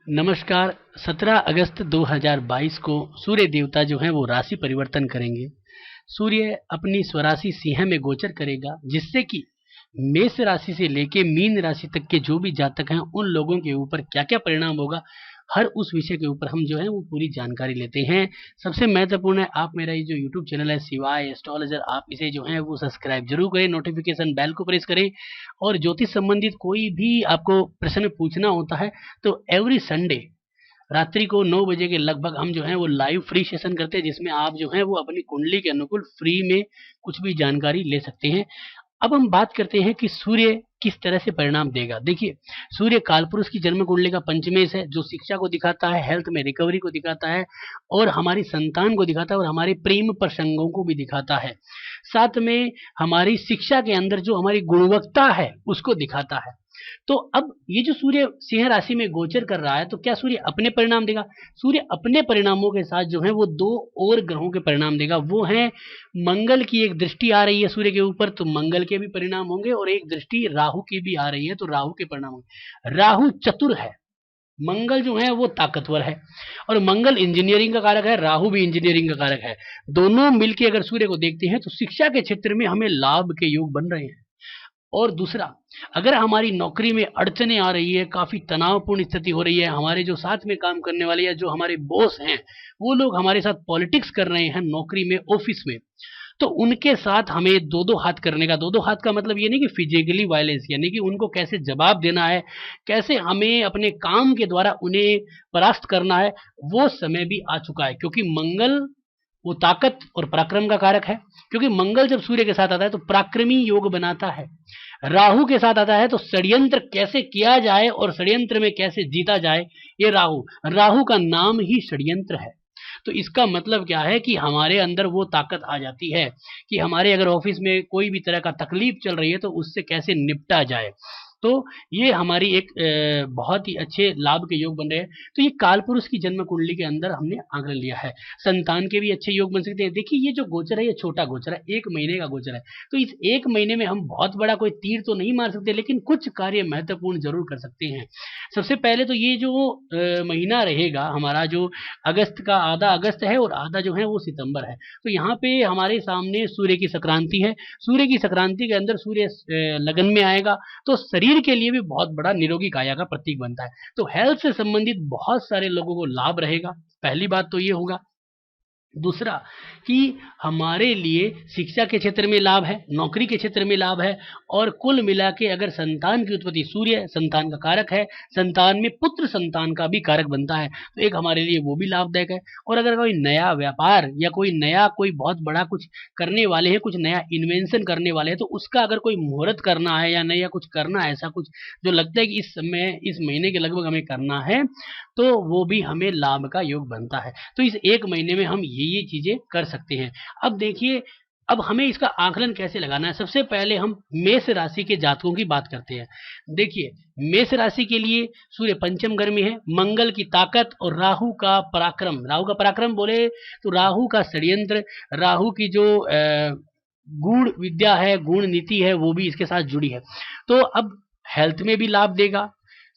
नमस्कार। 17 अगस्त 2022 को सूर्य देवता जो हैं वो राशि परिवर्तन करेंगे। सूर्य अपनी स्वराशि सिंह में गोचर करेगा, जिससे कि मेष राशि से लेके मीन राशि तक के जो भी जातक हैं उन लोगों के ऊपर क्या-क्या परिणाम होगा, हर उस विषय के ऊपर हम जो है वो पूरी जानकारी लेते हैं। सबसे महत्वपूर्ण है, आप मेरा ये जो यूट्यूब चैनल है शिवाय एस्ट्रोलॉजर, आप इसे जो है वो सब्सक्राइब जरूर करें, नोटिफिकेशन बेल को प्रेस करें। और ज्योतिष संबंधित कोई भी आपको प्रश्न पूछना होता है तो एवरी संडे रात्रि को 9 बजे के लगभग हम जो है वो लाइव फ्री सेशन करते हैं, जिसमें आप जो है वो अपनी कुंडली के अनुकूल फ्री में कुछ भी जानकारी ले सकते हैं। अब हम बात करते हैं कि सूर्य किस तरह से परिणाम देगा। देखिए, सूर्य कालपुरुष की जन्म कुंडली का पंचमेश है, जो शिक्षा को दिखाता है, हेल्थ में रिकवरी को दिखाता है और हमारी संतान को दिखाता है और हमारे प्रेम प्रसंगों को भी दिखाता है। साथ में हमारी शिक्षा के अंदर जो हमारी गुणवत्ता है उसको दिखाता है। तो अब ये जो सूर्य सिंह राशि में गोचर कर रहा है, तो क्या सूर्य अपने परिणाम देगा? सूर्य अपने परिणामों के साथ जो है वो दो और ग्रहों के परिणाम देगा। वो है, मंगल की एक दृष्टि आ रही है सूर्य के ऊपर, तो मंगल के भी परिणाम होंगे, और एक दृष्टि राहु की भी आ रही है, तो राहु के परिणाम होंगे। राहु चतुर है, मंगल जो है वो ताकतवर है, और मंगल इंजीनियरिंग का कारक है, राहु भी इंजीनियरिंग का कारक है। दोनों मिलकर अगर सूर्य को देखते हैं तो शिक्षा के क्षेत्र में हमें लाभ के योग बन रहे हैं। और दूसरा, अगर हमारी नौकरी में अड़चने आ रही है, काफी तनावपूर्ण स्थिति हो रही है, हमारे जो साथ में काम करने वाले या जो हमारे बॉस हैं वो लोग हमारे साथ पॉलिटिक्स कर रहे हैं नौकरी में, ऑफिस में, तो उनके साथ हमें दो दो हाथ करने का, दो दो हाथ का मतलब ये नहीं कि फिजिकली वायलेंस, यानी कि उनको कैसे जवाब देना है, कैसे हमें अपने काम के द्वारा उन्हें परास्त करना है, वो समय भी आ चुका है। क्योंकि मंगल वो ताकत और पराक्रम का कारक है, क्योंकि मंगल जब सूर्य के साथ आता है तो पराक्रमी योग बनाता है। राहु के साथ आता है तो षड्यंत्र कैसे किया जाए और षड्यंत्र में कैसे जीता जाए, ये राहु, राहु का नाम ही षड्यंत्र है। तो इसका मतलब क्या है कि हमारे अंदर वो ताकत आ जाती है कि हमारे अगर ऑफिस में कोई भी तरह का तकलीफ चल रही है तो उससे कैसे निपटा जाए। तो ये हमारी एक बहुत ही अच्छे लाभ के योग बन रहे हैं। तो ये कालपुरुष की जन्म कुंडली के अंदर हमने आंकलन लिया है। संतान के भी अच्छे योग बन सकते हैं। देखिए, ये जो गोचर है ये छोटा गोचर है, 1 महीने का गोचर है, तो इस 1 महीने में हम बहुत बड़ा कोई तीर तो नहीं मार सकते, लेकिन कुछ कार्य महत्वपूर्ण जरूर कर सकते हैं। सबसे पहले तो ये जो महीना रहेगा हमारा, जो अगस्त का आधा अगस्त है और आधा जो है वो सितंबर है, तो यहाँ पे हमारे सामने सूर्य की संक्रांति है। सूर्य की संक्रांति के अंदर सूर्य लगन में आएगा, तो शरीर के लिए भी बहुत बड़ा निरोगी काया का प्रतीक बनता है। तो हेल्थ से संबंधित बहुत सारे लोगों को लाभ रहेगा, पहली बात तो ये होगा। दूसरा, कि हमारे लिए शिक्षा के क्षेत्र में लाभ है, नौकरी के क्षेत्र में लाभ है, और कुल मिला के अगर संतान की उत्पत्ति, सूर्य संतान का कारक है, संतान में पुत्र संतान का भी कारक बनता है, तो एक हमारे लिए वो भी लाभदायक है। और अगर कोई नया व्यापार या कोई नया कोई बहुत बड़ा कुछ करने वाले हैं, कुछ नया इन्वेंशन करने वाले हैं, तो उसका अगर कोई मुहूर्त करना है या नया कुछ करना है, ऐसा कुछ जो लगता है कि इस समय इस महीने के लगभग हमें करना है, तो वो भी हमें लाभ का योग बनता है। तो इस 1 महीने में हम ये चीजें कर सकते हैं। अब देखिए, अब हमें इसका आकलन कैसे लगाना है। सबसे पहले हम मेष राशि के जातकों की बात करते हैं। देखिए, मेष राशि के लिए सूर्य पंचम घर में है, मंगल की ताकत और राहु का पराक्रम। राहु का पराक्रम बोले तो राहु का षड्यंत्र, राहु की जो गूढ़ विद्या है, गूढ़ नीति है, वो भी इसके साथ जुड़ी है। तो अब हेल्थ में भी लाभ देगा,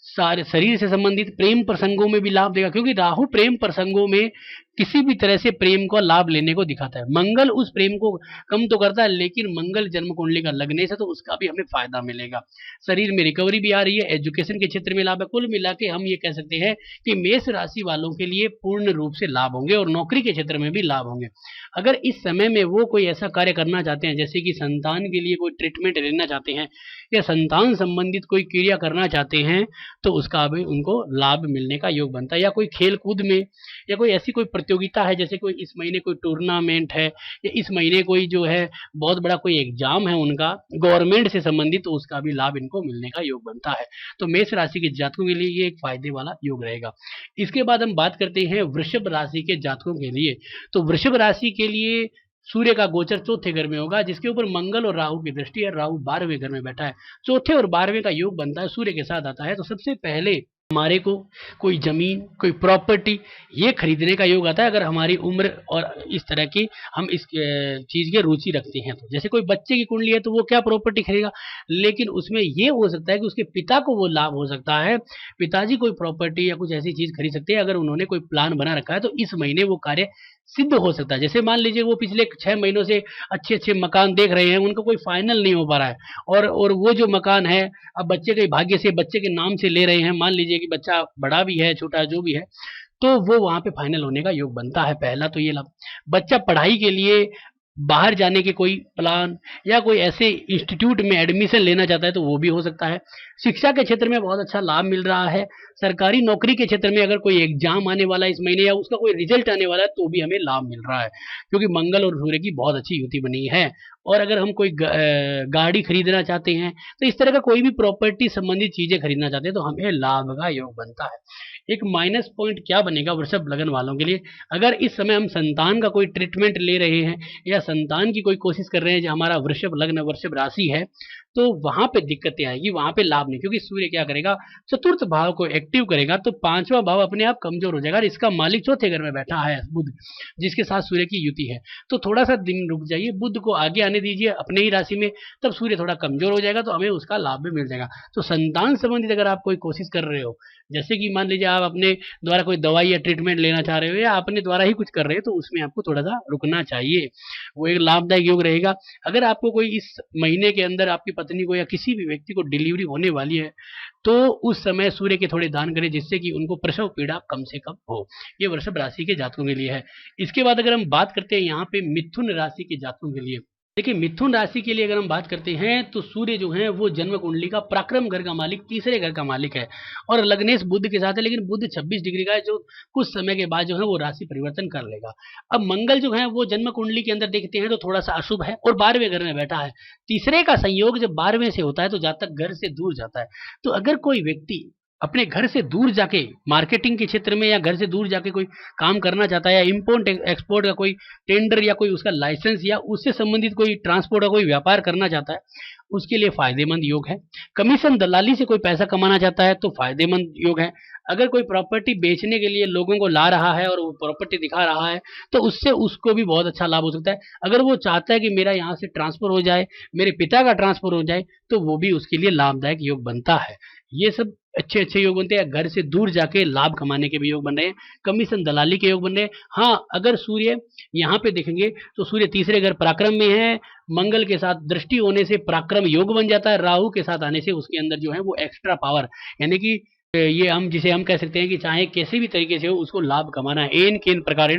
सारे शरीर से संबंधित प्रेम प्रसंगों में भी लाभ देगा, क्योंकि राहु प्रेम प्रसंगों में किसी भी तरह से प्रेम को लाभ लेने को दिखाता है। मंगल उस प्रेम को कम तो करता है, लेकिन मंगल जन्म कुंडली का लगने से तो उसका भी हमें फायदा मिलेगा। शरीर में रिकवरी भी आ रही है, एजुकेशन के क्षेत्र में लाभ है। कुल मिला के हम ये कह सकते हैं कि मेष राशि वालों के लिए पूर्ण रूप से लाभ होंगे और नौकरी के क्षेत्र में भी लाभ होंगे। अगर इस समय में वो कोई ऐसा कार्य करना चाहते हैं, जैसे कि संतान के लिए कोई ट्रीटमेंट लेना चाहते हैं या संतान संबंधित कोई क्रिया करना चाहते हैं, तो उसका भी उनको लाभ मिलने का योग बनता है। या कोई खेल कूद में या कोई ऐसी कोई प्रतियोगिता है, जैसे कोई इस महीने कोई टूर्नामेंट है या इस महीने कोई जो है बहुत बड़ा कोई एग्जाम है उनका गवर्नमेंट से संबंधित, तो उसका भी लाभ इनको मिलने का योग बनता है। तो मेष राशि के जातकों के लिए ये एक फायदे वाला योग रहेगा। इसके बाद हम बात करते हैं वृषभ राशि के जातकों के लिए। तो वृषभ राशि के लिए सूर्य का गोचर चौथे घर में होगा, जिसके ऊपर मंगल और राहु की दृष्टि है। राहु 12वें घर में बैठा है, चौथे और 12वें का योग बनता है, सूर्य के साथ आता है। तो सबसे पहले हमारे को कोई जमीन, कोई प्रॉपर्टी ये खरीदने का योग आता है अगर हमारी उम्र और इस तरह की हम इस चीज की रुचि रखते हैं। तो जैसे कोई बच्चे की कुंडली है तो वो क्या प्रॉपर्टी खरीदेगा, लेकिन उसमें ये हो सकता है कि उसके पिता को वो लाभ हो सकता है, पिताजी कोई प्रॉपर्टी या कुछ ऐसी चीज खरीद सकते हैं अगर उन्होंने कोई प्लान बना रखा है तो इस महीने वो कार्य सिद्ध हो सकता है। जैसे मान लीजिए वो पिछले 6 महीनों से अच्छे अच्छे मकान देख रहे हैं, उनका कोई फाइनल नहीं हो पा रहा है, और वो जो मकान है अब बच्चे के भाग्य से बच्चे के नाम से ले रहे हैं, मान लीजिए कि बच्चा बड़ा भी है छोटा जो भी है, तो वो वहां पे फाइनल होने का योग बनता है। पहला तो ये लाभ। बच्चा पढ़ाई के लिए बाहर जाने के कोई प्लान या कोई ऐसे इंस्टीट्यूट में एडमिशन लेना चाहता है तो वो भी हो सकता है। शिक्षा के क्षेत्र में बहुत अच्छा लाभ मिल रहा है। सरकारी नौकरी के क्षेत्र में अगर कोई एग्जाम आने वाला है इस महीने या उसका कोई रिजल्ट आने वाला है तो भी हमें लाभ मिल रहा है, क्योंकि मंगल और सूर्य की बहुत अच्छी युति बनी है। और अगर हम कोई गाड़ी खरीदना चाहते हैं तो इस तरह का कोई भी प्रॉपर्टी संबंधित चीजें खरीदना चाहते हैं तो हमें लाभ का योग बनता है। एक माइनस पॉइंट क्या बनेगा वृषभ लगन वालों के लिए, अगर इस समय हम संतान का कोई ट्रीटमेंट ले रहे हैं या संतान की कोई कोशिश कर रहे हैं जो हमारा वृषभ लग्न वृषभ राशि है, तो वहां पे दिक्कतें आएगी, वहां पे लाभ नहीं, क्योंकि सूर्य क्या करेगा, चतुर्थ भाव को एक्टिव करेगा तो पांचवा भाव अपने आप कमजोर हो जाएगा। और इसका मालिक चौथे घर में बैठा है बुध, जिसके साथ सूर्य की युति है। तो थोड़ा सा दिन रुक जाइए, बुध को आगे आने दीजिए अपने ही राशि में, तब सूर्य थोड़ा कमजोर हो जाएगा तो हमें उसका लाभ भी मिल जाएगा। तो संतान संबंधित अगर आप कोई कोशिश कर रहे हो, जैसे कि मान लीजिए आप अपने द्वारा कोई दवाई या ट्रीटमेंट लेना चाह रहे हो या अपने द्वारा ही कुछ कर रहे हो, तो उसमें आपको थोड़ा सा रुकना चाहिए, वो एक लाभदायक योग रहेगा। अगर आपको कोई इस महीने के अंदर आपकी पत्नी को या किसी भी व्यक्ति को डिलीवरी होने वाली है तो उस समय सूर्य के थोड़े दान करें जिससे कि उनको प्रसव पीड़ा कम से कम हो। ये वृषभ राशि के जातकों के लिए है। इसके बाद अगर हम बात करते हैं यहाँ पे मिथुन राशि के जातकों के लिए, देखिए मिथुन राशि के लिए अगर हम बात करते हैं तो सूर्य जो है वो जन्म कुंडली का पराक्रम घर का मालिक, तीसरे घर का मालिक है और लग्नेश बुध के साथ है, लेकिन बुध 26 डिग्री का है जो कुछ समय के बाद जो है वो राशि परिवर्तन कर लेगा। अब मंगल जो है वो जन्म कुंडली के अंदर देखते हैं तो थोड़ा सा अशुभ है और 12वें घर में बैठा है। तीसरे का संयोग जब 12वें से होता है तो जातक घर से दूर जाता है। तो अगर कोई व्यक्ति अपने घर से दूर जाके मार्केटिंग के क्षेत्र में या घर से दूर जाके कोई काम करना चाहता है या इम्पोर्ट एक्सपोर्ट का कोई टेंडर या कोई उसका लाइसेंस या उससे संबंधित कोई ट्रांसपोर्ट का कोई व्यापार करना चाहता है, उसके लिए फायदेमंद योग है। कमीशन दलाली से कोई पैसा कमाना चाहता है तो फायदेमंद योग है। अगर कोई प्रॉपर्टी बेचने के लिए लोगों को ला रहा है और वो प्रॉपर्टी दिखा रहा है तो उससे उसको भी बहुत अच्छा लाभ हो सकता है। अगर वो चाहता है कि मेरा यहाँ से ट्रांसफर हो जाए, मेरे पिता का ट्रांसफर हो जाए, तो वो भी उसके लिए लाभदायक योग बनता है। ये सब अच्छे अच्छे योग बनते हैं। घर से दूर जाके लाभ कमाने के भी योग बन रहे हैं, कमीशन दलाली के योग बन रहे हैं। हाँ, अगर सूर्य यहाँ पे देखेंगे तो सूर्य तीसरे घर पराक्रम में है, मंगल के साथ दृष्टि होने से पराक्रम योग बन जाता है, राहु के साथ आने से उसके अंदर जो है वो एक्स्ट्रा पावर, यानी कि ये हम जिसे हम कह सकते हैं कि चाहे कैसे भी तरीके से हो उसको लाभ कमाना है, एन केन प्रकार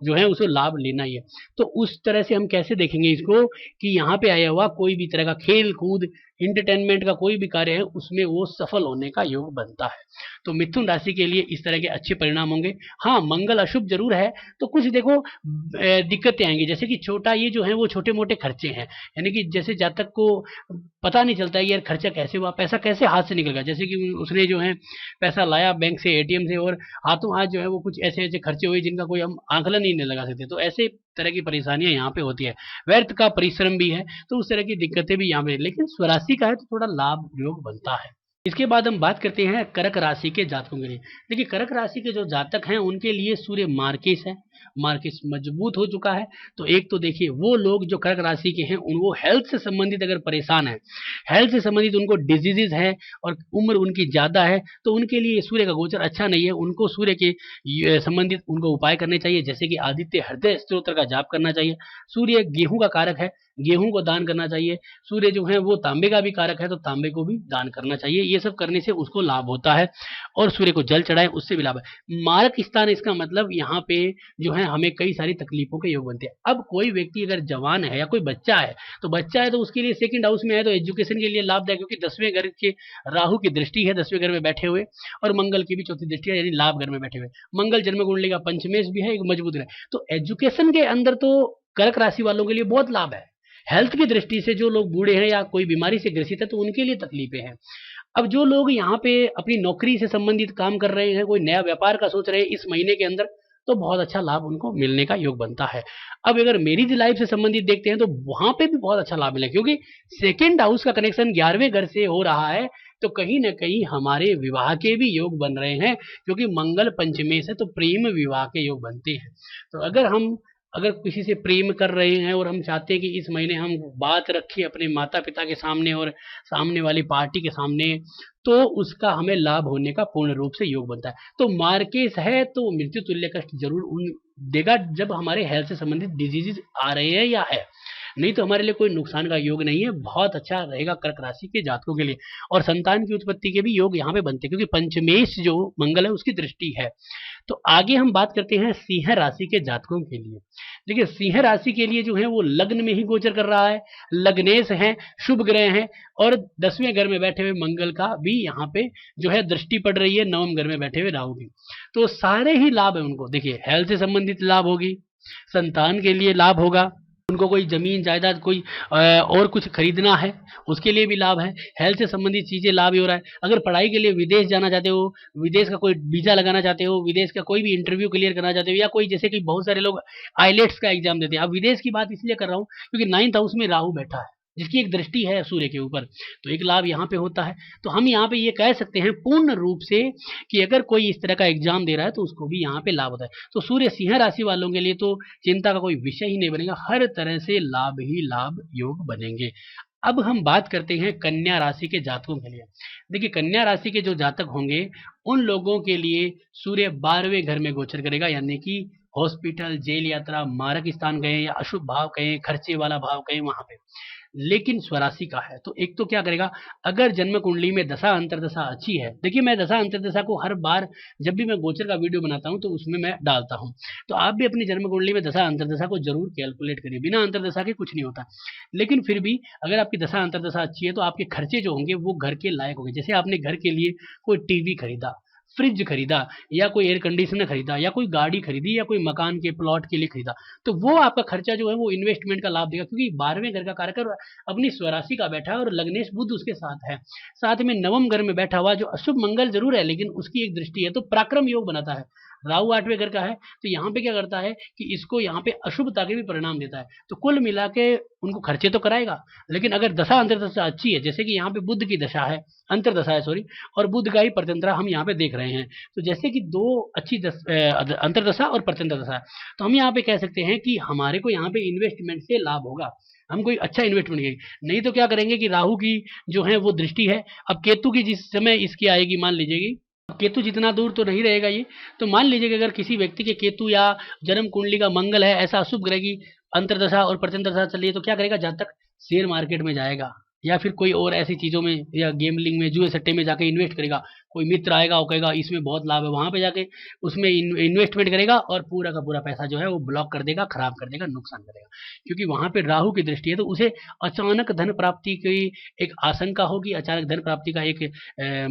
जो है उसको लाभ लेना ही है। तो उस तरह से हम कैसे देखेंगे इसको कि यहाँ पे आया हुआ कोई भी तरह का खेल कूद इंटरटेनमेंट का कोई भी कार्य है उसमें वो सफल होने का योग बनता है। तो मिथुन राशि के लिए इस तरह के अच्छे परिणाम होंगे। हाँ, मंगल अशुभ जरूर है तो कुछ देखो दिक्कतें आएंगी, जैसे कि छोटा ये जो है वो छोटे मोटे खर्चे हैं, यानी कि जैसे जातक को पता नहीं चलता है यार खर्चा कैसे हुआ, पैसा कैसे हाथ से निकल गया, जैसे कि उसने जो है पैसा लाया बैंक से एटीएम से और हाथों हाथ जो है वो कुछ ऐसे ऐसे खर्चे हुए जिनका कोई हम आंकलन ही नहीं लगा सकते। तो ऐसे तरह की परेशानियां यहाँ पे होती है, व्यर्थ का परिश्रम भी है, तो उस तरह की दिक्कतें भी यहाँ पे, लेकिन स्वराशि का है तो थोड़ा लाभ योग बनता है। इसके बाद हम बात करते हैं कर्क राशि के जातकों के लिए। देखिए कर्क राशि के जो जातक हैं उनके लिए सूर्य मार्केश है, मार्केश मजबूत हो चुका है। तो एक तो देखिए वो लोग जो कर्क राशि के हैं वो हेल्थ से संबंधित अगर परेशान है, हेल्थ से संबंधित उनको डिजीजेज है और उम्र उनकी ज्यादा है तो उनके लिए सूर्य का गोचर अच्छा नहीं है। उनको सूर्य के संबंधित उनको उपाय करने चाहिए, जैसे कि आदित्य हृदय स्तोत्र का जाप करना चाहिए। सूर्य गेहूं का कारक है, गेहूं को दान करना चाहिए। सूर्य जो है वो तांबे का भी कारक है तो तांबे को भी दान करना चाहिए। ये सब करने से उसको लाभ होता है और सूर्य को जल चढ़ाए उससे भी लाभ है। मारक स्थान इसका मतलब यहाँ पे जो है हमें कई सारी तकलीफों के योग बनते हैं। अब कोई व्यक्ति अगर जवान है या कोई बच्चा है तो उसके लिए सेकंड हाउस में है तो एजुकेशन के लिए लाभदायक, क्योंकि 10वें घर के राहु की दृष्टि है 10वें घर में बैठे हुए और मंगल की भी चौथी दृष्टि है, यानी लाभ घर में बैठे हुए। मंगल जन्म कुंडली का पंचमेश भी है, एक मजबूत है। तो एजुकेशन के अंदर तो कर्क राशि वालों के लिए बहुत लाभ है। हेल्थ की दृष्टि से जो लोग बूढ़े हैं या कोई बीमारी से ग्रसित है तो उनके लिए तकलीफें हैं। अब जो लोग यहाँ पे अपनी नौकरी से संबंधित काम कर रहे हैं, कोई नया व्यापार का सोच रहे हैं इस महीने के अंदर, तो बहुत अच्छा लाभ उनको मिलने का योग बनता है। अब अगर मैरिज लाइफ से संबंधित देखते हैं तो वहां पे भी बहुत अच्छा लाभ मिलेगा, क्योंकि सेकेंड हाउस का कनेक्शन 11वें घर से हो रहा है तो कहीं ना कहीं हमारे विवाह के भी योग बन रहे हैं, क्योंकि मंगल पंचमे से तो प्रेम विवाह के योग बनते हैं। तो अगर किसी से प्रेम कर रहे हैं और हम चाहते हैं कि इस महीने हम बात रखें अपने माता पिता के सामने और सामने वाली पार्टी के सामने, तो उसका हमें लाभ होने का पूर्ण रूप से योग बनता है। तो मार्केस है तो मृत्यु तुल्य कष्ट जरूर देगा जब हमारे हेल्थ से संबंधित डिजीजेज आ रहे हैं या है, नहीं तो हमारे लिए कोई नुकसान का योग नहीं है, बहुत अच्छा रहेगा कर्क राशि के जातकों के लिए। और संतान की उत्पत्ति के भी योग यहाँ पे बनते हैं, क्योंकि पंचमेश जो मंगल है उसकी दृष्टि है। तो आगे हम बात करते हैं सिंह राशि के जातकों के लिए। देखिए सिंह राशि के लिए जो है वो लग्न में ही गोचर कर रहा है, लग्नेश है, शुभ ग्रह है, और 10वें घर में बैठे हुए मंगल का भी यहाँ पे जो है दृष्टि पड़ रही है, 9वें घर में बैठे हुए राहु की। तो सारे ही लाभ है उनको। देखिए हेल्थ से संबंधित लाभ होगी, संतान के लिए लाभ होगा, उनको कोई जमीन जायदाद कोई और कुछ खरीदना है उसके लिए भी लाभ है, हेल्थ से संबंधित चीजें लाभ ही हो रहा है। अगर पढ़ाई के लिए विदेश जाना चाहते हो, विदेश का कोई वीजा लगाना चाहते हो, विदेश का कोई भी इंटरव्यू क्लियर करना चाहते हो, या कोई जैसे कि बहुत सारे लोग आईलेट्स का एग्जाम देते हैं। अब विदेश की बात इसलिए कर रहा हूँ क्योंकि 9th हाउस में राहु बैठा है जिसकी एक दृष्टि है सूर्य के ऊपर, तो एक लाभ यहाँ पे होता है। तो हम यहाँ पे ये कह सकते हैं पूर्ण रूप से कि अगर कोई इस तरह का एग्जाम दे रहा है तो उसको भी यहाँ पे लाभ होता है। तो सूर्य सिंह राशि वालों के लिए तो चिंता का कोई विषय ही नहीं बनेगा, हर तरह से लाभ ही लाभ योग बनेंगे। अब हम बात करते हैं कन्या राशि के जातकों के लिए। देखिए कन्या राशि के जो जातक होंगे उन लोगों के लिए सूर्य 12वें घर में गोचर करेगा, यानी कि हॉस्पिटल, जेल यात्रा, मारक स्थान गए या अशुभ भाव कहें, खर्चे वाला भाव कहें, वहां पे। लेकिन स्वराशि का है तो एक तो क्या करेगा, अगर जन्म कुंडली में दशा अंतरदशा अच्छी है। देखिए मैं दशा अंतरदशा को हर बार जब भी मैं गोचर का वीडियो बनाता हूं तो उसमें मैं डालता हूं, तो आप भी अपनी जन्म कुंडली में दशा अंतरदशा को जरूर कैलकुलेट करिए। बिना अंतरदशा के कुछ नहीं होता, लेकिन फिर भी अगर आपकी दशा अंतरदशा अच्छी है तो आपके खर्चे जो होंगे वो घर के लायक होंगे। जैसे आपने घर के लिए कोई टीवी खरीदा, फ्रिज खरीदा, या कोई एयर कंडीशनर खरीदा, या कोई गाड़ी खरीदी, या कोई मकान के प्लॉट के लिए खरीदा, तो वो आपका खर्चा जो है वो इन्वेस्टमेंट का लाभ देगा, क्योंकि 12वें घर का कारक अपनी स्वराशि का बैठा है और लग्नेश बुध उसके साथ है, साथ में 9वें घर में बैठा हुआ जो अशुभ मंगल जरूर है लेकिन उसकी एक दृष्टि है, तो पराक्रम योग बनाता है। राहु 8वें घर का है तो यहाँ पे क्या करता है कि इसको यहाँ पे अशुभता के भी परिणाम देता है। तो कुल मिला के उनको खर्चे तो कराएगा, लेकिन अगर दशा अंतरदशा अच्छी है, जैसे कि यहाँ पे बुध की दशा है, अंतरदशा है सॉरी, और बुध का ही परतंत्रा हम यहाँ पे देख रहे हैं, तो जैसे कि दो अच्छी अंतरदशा और परतंत्र दशा है, तो हम यहाँ पे कह सकते हैं कि हमारे को यहाँ पे इन्वेस्टमेंट से लाभ होगा, हम कोई अच्छा इन्वेस्टमेंट करेंगे। नहीं तो क्या करेंगे कि राहु की जो है वो दृष्टि है, अब केतु की जिस समय इसकी आएगी, मान लीजिएगी केतु जितना दूर तो नहीं रहेगा ये, तो मान लीजिए कि अगर किसी व्यक्ति के केतु या जन्म कुंडली का मंगल है, ऐसा अशुभ ग्रह की अंतरदशा और प्रत्यंतर दशा चल रही है, तो क्या करेगा, जब तक शेयर मार्केट में जाएगा या फिर कोई और ऐसी चीजों में या गेमलिंग में, जुए सट्टे में जाके इन्वेस्ट करेगा। कोई मित्र आएगा और कहेगा इसमें बहुत लाभ है, वहां पे जाके उसमें इन्वेस्टमेंट करेगा और पूरा का पूरा पैसा जो है वो ब्लॉक कर देगा, खराब कर देगा, नुकसान करेगा, क्योंकि वहां पे राहु की दृष्टि है। तो उसे अचानक धन प्राप्ति की एक आशंका होगी, अचानक धन प्राप्ति का एक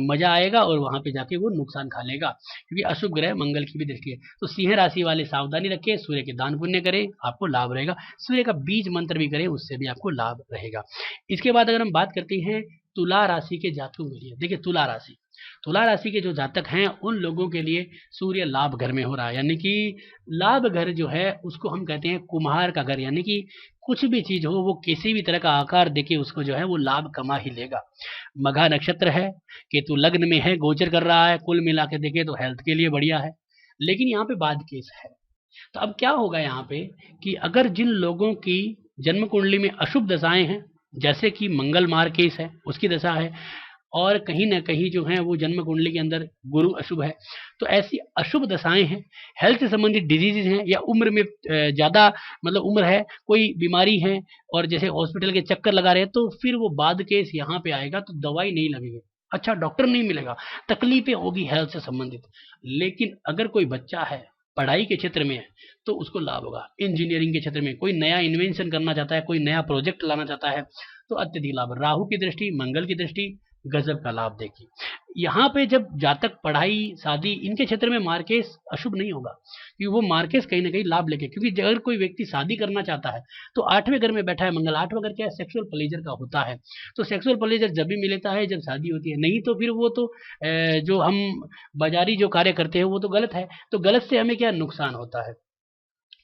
मजा आएगा और वहां पे जाके वो नुकसान खा लेगा, क्योंकि अशुभ ग्रह मंगल की भी दृष्टि है। तो सिंह राशि वाले सावधानी रखें, सूर्य के दान पुण्य करें, आपको लाभ रहेगा। सूर्य का बीज मंत्र भी करें, उससे भी आपको लाभ रहेगा। इसके बाद अगर हम बात करते हैं तुला राशि के जातकों के लिए, देखिए तुला राशि के जो जातक हैं उन लोगों के लिए सूर्य लाभ घर में हो रहा है, यानी कि लाभ घर जो है उसको हम कहते हैं कुम्हार का घर, यानी कि कुछ भी चीज हो वो किसी भी तरह का आकार देके उसको जो है वो लाभ कमा ही लेगा। मघा नक्षत्र है, केतु लग्न में है, गोचर कर रहा है, कुल मिला के देखे तो हेल्थ के लिए बढ़िया है, लेकिन यहाँ पे बाद केस है। तो अब क्या होगा यहाँ पे कि अगर जिन लोगों की जन्म कुंडली में अशुभ दशाएं हैं, जैसे कि मंगल मार केस है उसकी दशा है, और कहीं ना कहीं जो है वो जन्म कुंडली के अंदर गुरु अशुभ है, तो ऐसी अशुभ दशाएं हैं, हेल्थ से संबंधित डिजीजेज हैं, या उम्र में ज्यादा मतलब उम्र है, कोई बीमारी है और जैसे हॉस्पिटल के चक्कर लगा रहे हैं, तो फिर वो बाद केस यहाँ पे आएगा, तो दवाई नहीं लगेगी, अच्छा डॉक्टर नहीं मिलेगा, तकलीफें होगी हेल्थ से संबंधित। लेकिन अगर कोई बच्चा है पढ़ाई के क्षेत्र में है तो उसको लाभ होगा, इंजीनियरिंग के क्षेत्र में कोई नया इन्वेंशन करना चाहता है, कोई नया प्रोजेक्ट लाना चाहता है, तो अत्यधिक लाभ। राहु की दृष्टि, मंगल की दृष्टि गजब का लाभ देगी। यहाँ पे जब जातक पढ़ाई शादी इनके क्षेत्र में मार्केस अशुभ नहीं होगा, क्योंकि वो मार्केस कहीं ना कहीं लाभ लेके, क्योंकि अगर कोई व्यक्ति शादी करना चाहता है तो 8वें घर में बैठा है मंगल, 8वां घर क्या है, सेक्सुअल प्लेजर का होता है, तो सेक्सुअल प्लेजर जब भी मिलता है जब शादी होती है, नहीं तो फिर वो तो जो हम बाजारी जो कार्य करते हैं वो तो गलत है, तो गलत से हमें क्या नुकसान होता है।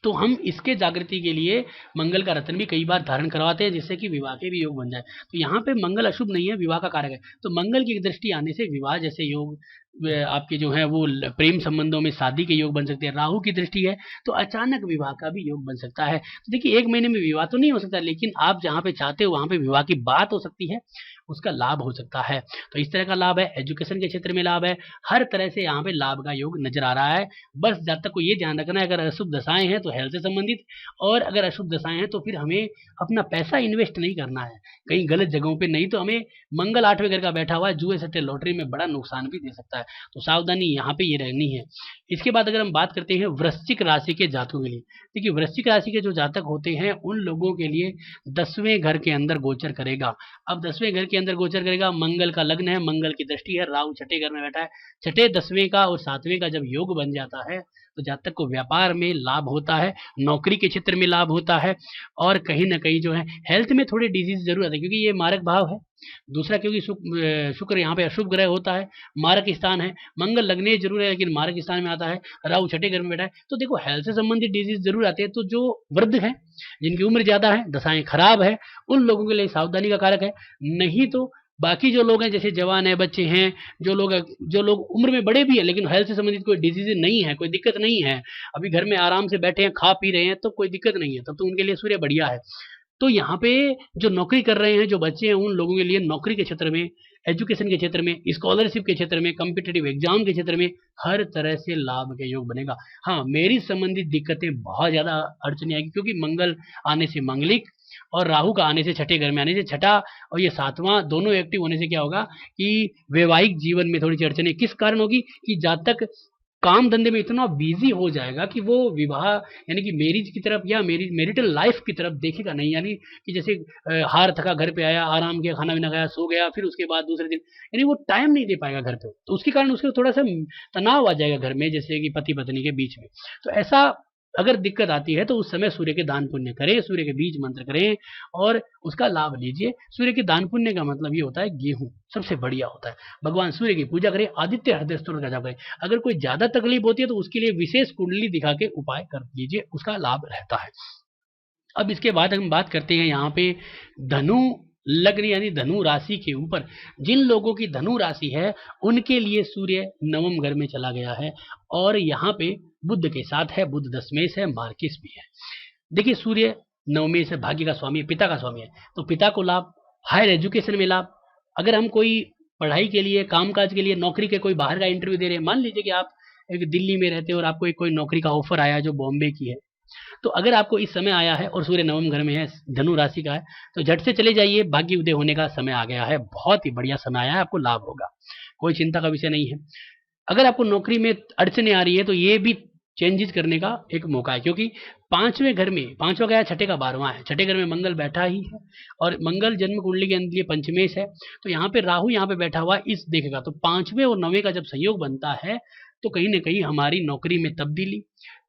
तो हम इसके जागृति के लिए मंगल का रत्न भी कई बार धारण करवाते हैं, जिससे कि विवाह के भी योग बन जाए। तो यहाँ पे मंगल अशुभ नहीं है, विवाह का कारक है। तो मंगल की दृष्टि आने से विवाह जैसे योग आपके जो है वो प्रेम संबंधों में शादी के योग बन सकते हैं। राहु की दृष्टि है तो अचानक विवाह का भी योग बन सकता है। तो देखिए, एक महीने में विवाह तो नहीं हो सकता, लेकिन आप जहाँ पे चाहते हो वहां पे विवाह की बात हो सकती है, उसका लाभ हो सकता है। तो इस तरह का लाभ है, एजुकेशन के क्षेत्र में लाभ है, हर तरह से यहाँ पे लाभ का योग नजर आ रहा है। बस जब तक को ये ध्यान रखना है, अगर अशुभ दशाएं हैं तो हेल्थ से संबंधित, और अगर अशुभ दशाएं हैं तो फिर हमें अपना पैसा इन्वेस्ट नहीं करना है कहीं गलत जगहों पे, नहीं तो हमें मंगल 8वें घर का बैठा हुआ है, जुए सट्टे लॉटरी में बड़ा नुकसान भी दे सकता है। तो सावधानी यहाँ पे ये रहनी है। इसके बाद अगर हम बात करते हैं वृश्चिक राशि के जातकों के लिए, देखिए वृश्चिक राशि के जो जातक होते हैं उन लोगों के लिए 10वें घर के अंदर गोचर करेगा। अब 10वें घर के अंदर गोचर करेगा, मंगल का लग्न है, मंगल की दृष्टि है, राहु छठे घर में बैठा है। छठे 10वें का और 7वें का जब योग बन जाता है तो जातक को व्यापार में लाभ होता है, नौकरी के क्षेत्र में लाभ होता है, और कहीं ना कहीं जो है हेल्थ में थोड़ी डिजीज जरूर आती है, क्योंकि ये मारक भाव है। दूसरा क्योंकि शुक्र यहाँ पे अशुभ ग्रह होता है, मारक स्थान है, मंगल लगने जरूर है लेकिन मारक स्थान में आता है, राहु छठे घर में बैठा है। तो देखो हेल्थ से संबंधित डिजीज जरूर आते हैं। तो जो वृद्ध है, जिनकी उम्र ज्यादा है, दशाएं खराब है, उन लोगों के लिए सावधानी का कारक है। नहीं तो बाकी जो लोग हैं, जैसे जवान है, बच्चे हैं, जो लोग उम्र में बड़े भी है लेकिन हेल्थ से संबंधित कोई डिजीज नहीं है, कोई दिक्कत नहीं है, अभी घर में आराम से बैठे हैं, खा पी रहे हैं, तो कोई दिक्कत नहीं है, तब तो उनके लिए सूर्य बढ़िया है। तो यहाँ पे जो नौकरी कर रहे हैं, जो बच्चे हैं, उन लोगों के लिए नौकरी के क्षेत्र में, एजुकेशन के क्षेत्र में, स्कॉलरशिप के क्षेत्र में, कॉम्पिटिटिव एग्जाम के क्षेत्र में हर तरह से लाभ के योग बनेगा। हाँ, मैरिज संबंधित दिक्कतें बहुत ज्यादा अड़चने आएगी, क्योंकि मंगल आने से मंगलिक और राहु का आने से छठे घर में आने से, छठा और ये 7वां दोनों एक्टिव होने से क्या होगा कि वैवाहिक जीवन में थोड़ी सी अड़चने किस कारण होगी कि जातक काम धंधे में इतना बिजी हो जाएगा कि वो विवाह यानी कि मैरिज की तरफ या मैरिटल लाइफ की तरफ देखेगा नहीं। यानी कि जैसे हार थका घर पे आया, आराम किया, खाना पीना खाया, सो गया, फिर उसके बाद दूसरे दिन यानी वो टाइम नहीं दे पाएगा घर पे, तो उसके कारण उसके थोड़ा सा तनाव आ जाएगा घर में, जैसे कि पति पत्नी के बीच में। तो ऐसा अगर दिक्कत आती है तो उस समय सूर्य के दान पुण्य करें, सूर्य के बीज मंत्र करें और उसका लाभ लीजिए। सूर्य के दान पुण्य का मतलब ये होता है गेहूं सबसे बढ़िया होता है। भगवान सूर्य की पूजा करें, आदित्य हृदय स्तोत्र का जाप करें। अगर कोई ज्यादा तकलीफ होती है तो उसके लिए विशेष कुंडली दिखा के उपाय कर लीजिए, उसका लाभ रहता है। अब इसके बाद हम बात करते हैं यहाँ पे धनु लग्न यानी धनु राशि के ऊपर। जिन लोगों की धनु राशि है उनके लिए सूर्य नवम घर में चला गया है और यहाँ पे बुध के साथ है, बुध दशमेश है, मार्किस भी है। देखिए सूर्य नवमेश है, भाग्य का स्वामी है, पिता का स्वामी है, तो पिता को लाभ, हायर एजुकेशन में लाभ। अगर हम कोई पढ़ाई के लिए, कामकाज के लिए, नौकरी के कोई बाहर का इंटरव्यू दे रहे हैं, मान लीजिए कि आप एक दिल्ली में रहते हो और आपको एक कोई नौकरी का ऑफर आया जो बॉम्बे की है, तो अगर आपको इस समय आया है और सूर्य नवम घर में है, धनु राशि का है, तो झट से चले जाइए, भाग्य उदय होने का समय आ गया है, बहुत ही बढ़िया समय आया है, आपको लाभ होगा, कोई चिंता का विषय नहीं है। अगर आपको नौकरी में अड़चने आ रही है तो ये भी चेंजेस करने का एक मौका है, क्योंकि पांचवें घर में, पांचवा गया छठे का 12वां है, छठे घर में मंगल बैठा ही है और मंगल जन्म कुंडली के अंदर पंचमेश है, तो यहाँ पे राहु यहाँ पे बैठा हुआ इस देखेगा, तो पांचवें और नौवें का जब संयोग बनता है तो कहीं ना कहीं हमारी नौकरी में तब्दीली,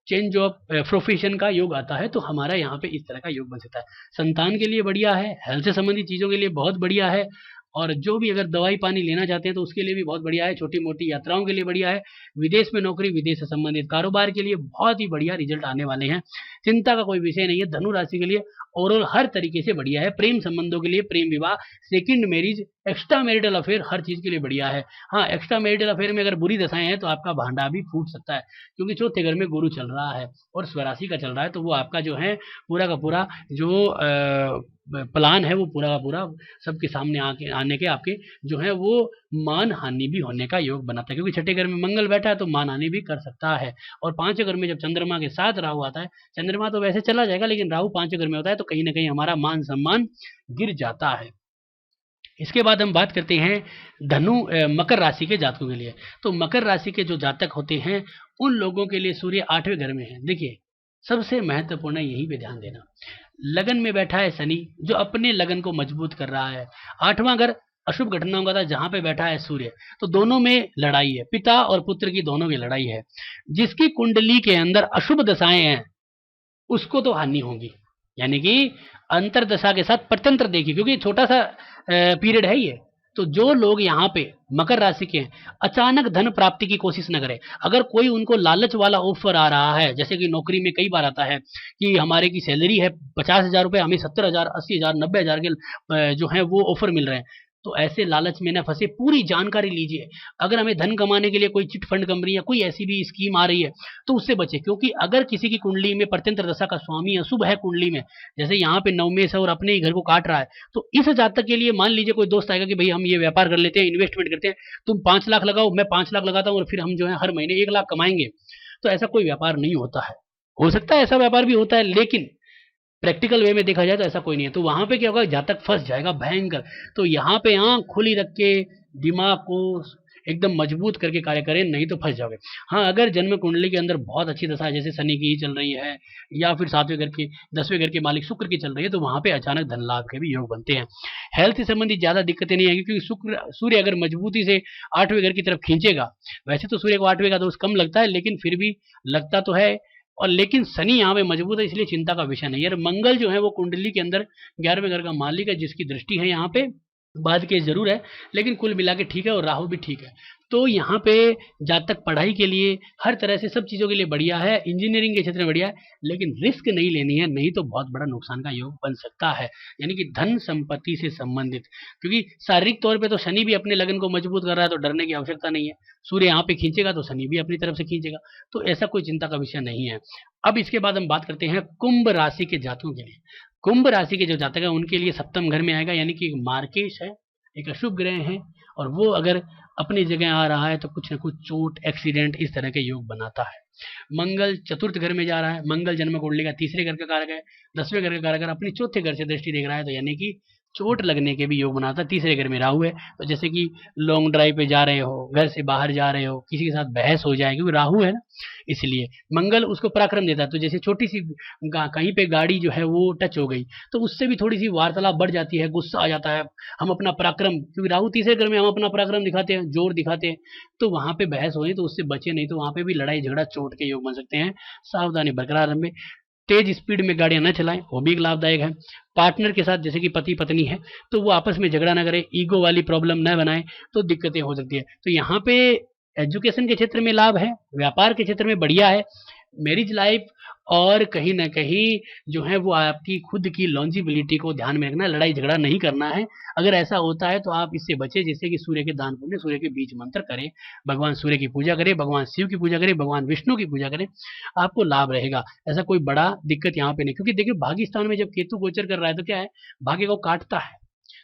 चेंज ऑफ प्रोफेशन का योग आता है, तो हमारा यहाँ पे इस तरह का योग बन सकता है। संतान के लिए बढ़िया है, हेल्थ से संबंधित चीजों के लिए बहुत बढ़िया है, और जो भी अगर दवाई पानी लेना चाहते हैं तो उसके लिए भी बहुत बढ़िया है, छोटी मोटी यात्राओं के लिए बढ़िया है, विदेश में नौकरी, विदेश से संबंधित कारोबार के लिए बहुत ही बढ़िया रिजल्ट आने वाले हैं, चिंता का कोई विषय नहीं है। धनु राशि के लिए ओवरऑल हर तरीके से बढ़िया है, प्रेम संबंधों के लिए, प्रेम विवाह, second marriage, extra marital affair, हर चीज के लिए बढ़िया है। हाँ, एक्स्ट्रा मैरिटल अफेयर में अगर बुरी दशाएं हैं तो आपका भांडा भी फूट सकता है, क्योंकि चौथे घर में गुरु चल रहा है और स्वराशि का चल रहा है, तो वो आपका जो है पूरा का पूरा जो प्लान है वो पूरा का पूरा सबके सामने आने के आपके जो है वो मान हानि भी होने का योग बनाता है, क्योंकि छठे घर में मंगल बैठा है तो मान हानि भी कर सकता है। और पांचवें घर में जब चंद्रमा के साथ राहु आता है, चंद्रमा तो वैसे चला जाएगा लेकिन राहु पांचवें घर में होता है, तो कहीं ना कहीं हमारा मान सम्मान गिर जाता है। इसके बाद हम बात करते हैं मकर राशि के जातकों के लिए। तो मकर राशि के जो जातक होते हैं उन लोगों के लिए सूर्य 8वें घर में है। देखिए सबसे महत्वपूर्ण यहीं पे ध्यान देना, लगन में बैठा है शनि जो अपने लगन को मजबूत कर रहा है, 8वां घर अशुभ घटनाओं का था जहां पे बैठा है सूर्य, तो दोनों में लड़ाई है, पिता और पुत्र की दोनों की लड़ाई है। जिसकी कुंडली के अंदर अशुभ दशाएं हैं उसको तो हानि होगी, यानी कि अंतर दशा के साथ प्रत्यंतर देखिए, क्योंकि छोटा सा पीरियड है ये, तो जो लोग यहाँ पे मकर राशि के हैं, अचानक धन प्राप्ति की कोशिश न करें। अगर कोई उनको लालच वाला ऑफर आ रहा है, जैसे कि नौकरी में कई बार आता है कि हमारे की सैलरी है 50,000 रुपए, हमें 70,000, 80,000, 90,000 के जो है वो ऑफर मिल रहे हैं, तो ऐसे लालच में न फंसे, पूरी जानकारी लीजिए। अगर हमें धन कमाने के लिए कोई चिट फंड कंपनी या कोई ऐसी भी स्कीम आ रही है तो उससे बचे, क्योंकि अगर किसी की कुंडली में प्रत्यंत्र दशा का स्वामी अशुभ है कुंडली में, जैसे यहाँ पे नवमेश है और अपने ही घर को काट रहा है, तो इस जातक के लिए मान लीजिए कोई दोस्त आएगा कि भाई हम ये व्यापार कर लेते हैं, इन्वेस्टमेंट करते हैं, तुम 5 लाख लगाओ, मैं 5 लाख लगाता हूँ और फिर हम जो है हर महीने 1 लाख कमाएंगे, तो ऐसा कोई व्यापार नहीं होता है। हो सकता है ऐसा व्यापार भी होता है, लेकिन प्रैक्टिकल वे में देखा जाए तो ऐसा कोई नहीं है। तो वहां पे क्या होगा, जातक फंस जाएगा भयंकर। तो यहाँ पे आंख खुली रख के दिमाग को एकदम मजबूत करके कार्य करें, नहीं तो फंस जाओगे। हाँ, अगर जन्म कुंडली के अंदर बहुत अच्छी दशा है, जैसे शनि की ही चल रही है या फिर 7वें घर की 10वें घर के मालिक शुक्र की चल रही है, तो वहां पे अचानक धन लाभ के भी योग बनते हैं। हेल्थ से संबंधित ज्यादा दिक्कतें नहीं आएगी, क्योंकि सूर्य अगर मजबूती से 8वें घर की तरफ खींचेगा, वैसे तो सूर्य को 8वें का दोष कम लगता है, लेकिन फिर भी लगता तो है, और लेकिन शनि यहाँ पे मजबूत है, इसलिए चिंता का विषय नहीं है। और मंगल जो है वो कुंडली के अंदर 11वें घर का मालिक है, जिसकी दृष्टि है यहाँ पे, बाद के जरूर है, लेकिन कुल मिला के ठीक है, और राहु भी ठीक है। तो यहाँ पे जातक पढ़ाई के लिए हर तरह से सब चीज़ों के लिए बढ़िया है, इंजीनियरिंग के क्षेत्र में बढ़िया है, लेकिन रिस्क नहीं लेनी है, नहीं तो बहुत बड़ा नुकसान का योग बन सकता है, यानी कि धन संपत्ति से संबंधित। क्योंकि शारीरिक तौर पे तो शनि भी अपने लगन को मजबूत कर रहा है, तो डरने की आवश्यकता नहीं है। सूर्य यहाँ पे खींचेगा तो शनि भी अपनी तरफ से खींचेगा, तो ऐसा कोई चिंता का विषय नहीं है। अब इसके बाद हम बात करते हैं कुंभ राशि के जातकों के लिए। कुंभ राशि के जो जातक है उनके लिए सप्तम घर में आएगा, यानी कि एक मार्केश है, एक अशुभ ग्रह है, और वो अगर अपनी जगह आ रहा है तो कुछ न कुछ चोट, एक्सीडेंट, इस तरह के योग बनाता है। मंगल चतुर्थ घर में जा रहा है, मंगल जन्म कुंडली का 3रे घर का कारक है, 10वें घर का कारक है, अपने चौथे घर से दृष्टि देख रहा है, तो यानी कि चोट लगने के भी योग बनाता है। 3रे घर में राहु है, तो जैसे कि लॉन्ग ड्राइव पे जा रहे हो, घर से बाहर जा रहे हो, किसी के साथ बहस हो जाए, क्योंकि राहु है ना, इसलिए मंगल उसको पराक्रम देता है। तो जैसे छोटी सी कहीं पे गाड़ी जो है वो टच हो गई, तो उससे भी थोड़ी सी वार्तालाप बढ़ जाती है, गुस्सा आ जाता है, हम अपना पराक्रम, क्योंकि राहु 3रे घर में, हम अपना पराक्रम दिखाते हैं, जोर दिखाते हैं, तो वहां पे बहस हो, तो उससे बचे, नहीं तो वहां पे भी लड़ाई झगड़ा चोट के योग बन सकते हैं। सावधानी बरकरार रखें, तेज स्पीड में गाड़ियां न चलाएं, वो भी लाभदायक है। पार्टनर के साथ, जैसे कि पति पत्नी है, तो वो आपस में झगड़ा ना करें, ईगो वाली प्रॉब्लम न बनाए, तो दिक्कतें हो सकती है। तो यहाँ पे एजुकेशन के क्षेत्र में लाभ है, व्यापार के क्षेत्र में बढ़िया है, मैरिज लाइफ, और कहीं ना कहीं जो है वो आपकी खुद की लॉन्जिबिलिटी को ध्यान में रखना, लड़ाई झगड़ा नहीं करना है। अगर ऐसा होता है तो आप इससे बचे, जिससे कि सूर्य के दान पुण्य, सूर्य के बीज मंत्र करें, भगवान सूर्य की पूजा करें, भगवान शिव की पूजा करें, भगवान विष्णु की पूजा करें, आपको लाभ रहेगा। ऐसा कोई बड़ा दिक्कत यहाँ पे नहीं, क्योंकि देखिए भाग्य स्थान में जब केतु गोचर कर रहा है तो क्या है, भाग्य को काटता है,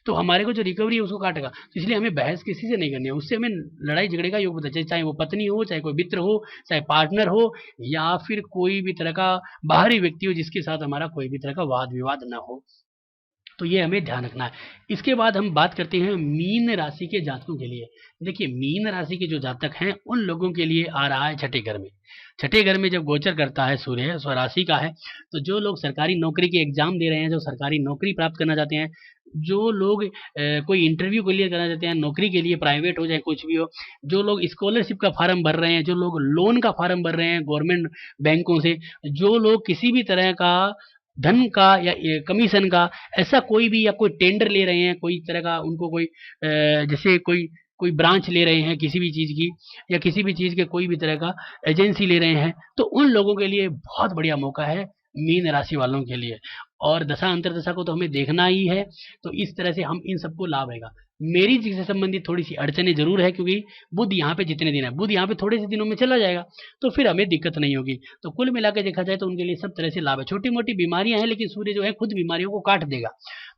तो हमारे को जो रिकवरी है उसको काटेगा। तो इसलिए हमें बहस किसी से नहीं करनी है, उससे हमें लड़ाई झगड़े का योग बताया, चाहे वो पत्नी हो, चाहे कोई मित्र हो, चाहे पार्टनर हो, या फिर कोई भी तरह का बाहरी व्यक्ति हो जिसके साथ हमारा कोई भी तरह का वाद विवाद ना हो। तो ये हमें ध्यान रखना है। इसके बाद हम बात करते हैं मीन राशि के जातकों के लिए। देखिए मीन राशि के जो जातक हैं उन लोगों के लिए आ रहा है 6ठे घर में। 6ठे घर में जब गोचर करता है सूर्य, स्वराशि का है, तो जो लोग सरकारी नौकरी के एग्जाम दे रहे हैं, जो सरकारी नौकरी प्राप्त करना चाहते हैं, जो लोग कोई इंटरव्यू क्लियर करना चाहते हैं नौकरी के लिए, प्राइवेट हो चाहे कुछ भी हो, जो लोग स्कॉलरशिप का फार्म भर रहे हैं, जो लोग लोन का फार्म भर रहे हैं गवर्नमेंट बैंकों से, जो लोग किसी भी तरह का धन का या कमीशन का ऐसा कोई भी, या कोई टेंडर ले रहे हैं, कोई तरह का उनको कोई जैसे कोई कोई ब्रांच ले रहे हैं किसी भी चीज़ की, या किसी भी चीज़ के कोई भी तरह का एजेंसी ले रहे हैं, तो उन लोगों के लिए बहुत बढ़िया मौका है, मीन राशि वालों के लिए। और दशा अंतरदशा को तो हमें देखना ही है, तो इस तरह से हम इन सबको लाभ रहेगा। मेरी चीज से संबंधित थोड़ी सी अड़चने जरूर है, क्योंकि बुध यहाँ पे जितने दिन है, बुध यहाँ पे थोड़े से दिनों में चला जाएगा, तो फिर हमें दिक्कत नहीं होगी। तो कुल मिला के देखा जाए तो उनके लिए सब तरह से लाभ है। छोटी मोटी बीमारियां हैं, लेकिन सूर्य जो है खुद बीमारियों को काट देगा,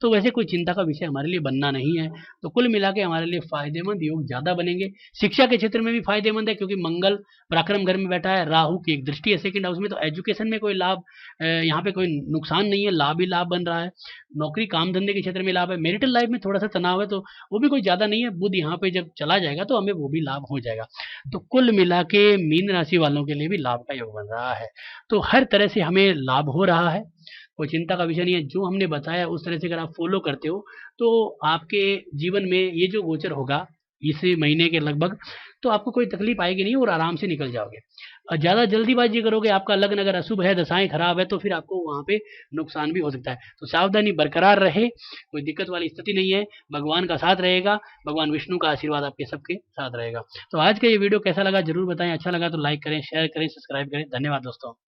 तो वैसे कोई चिंता का विषय हमारे लिए बनना नहीं है। तो कुल मिला के हमारे लिए फायदेमंद योग ज्यादा बनेंगे। शिक्षा के क्षेत्र में भी फायदेमंद है, क्योंकि मंगल पराक्रम घर में बैठा है, राहु की एक दृष्टि है 2nd हाउस में, तो एजुकेशन में कोई लाभ, यहाँ पे कोई नुकसान नहीं है, लाभ ही लाभ बन रहा है। नौकरी काम धंधे के क्षेत्र में लाभ है। मैरिटल लाइफ में थोड़ा सा तनाव है, तो वो भी कोई ज्यादा नहीं है। बुध यहाँ पे जब चला जाएगा तो हमें वो भी लाभ हो जाएगा। तो कुल मिला के मीन राशि वालों के लिए भी लाभ का योग बन रहा है। तो हर तरह से हमें लाभ हो रहा है, कोई चिंता का विषय नहीं है। जो हमने बताया उस तरह से अगर आप फॉलो करते हो, तो आपके जीवन में ये जो गोचर होगा इस महीने के लगभग, तो आपको कोई तकलीफ आएगी नहीं और आराम से निकल जाओगे। और ज़्यादा जल्दीबाजी करोगे, आपका लग्न अगर अशुभ है, दशाएं खराब है, तो फिर आपको वहाँ पे नुकसान भी हो सकता है। तो सावधानी बरकरार रहे, कोई दिक्कत वाली स्थिति नहीं है, भगवान का साथ रहेगा, भगवान विष्णु का आशीर्वाद आपके सबके साथ रहेगा। तो आज का ये वीडियो कैसा लगा जरूर बताएं, अच्छा लगा तो लाइक करें, शेयर करें, सब्सक्राइब करें। धन्यवाद दोस्तों।